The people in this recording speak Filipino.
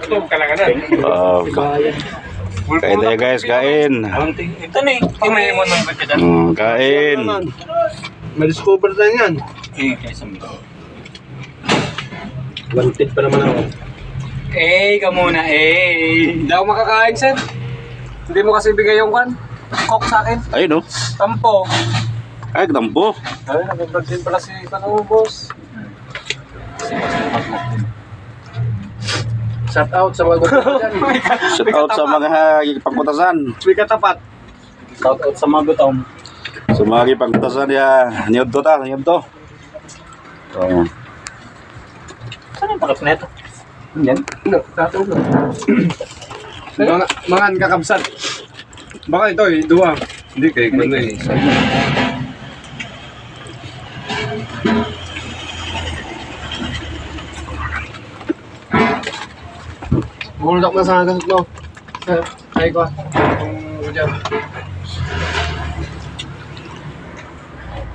Ito, kalanganan. Kain tayo guys, kain. Ito na eh. May mo nang ba't ka dyan? Kain. Ma-discover tayo yan. Kaysa mo. Wanted pa naman ako. Ka muna, Hindi ako makakain, sir. Hindi mo kasi bigay yung kan. Coke sa akin. Ayun oh. Tampo. Ay, dampo. Ay, nag-vlog din pala si Pano, boss. Shout out sa mga gusto dyan. Shout out sa mga pagputasan. May katapat. Shout out sa mga gutom. Sa mga pagputasan ya. Niyod to ta, niyod to. So, Saan yung pakit na ito? Yan. No, tatong no. Mga kakabsat. Baka ito eh, duwa. Hindi kay kuno eh. Buldak na sa gasot mo. Ay ko. Kung dyan.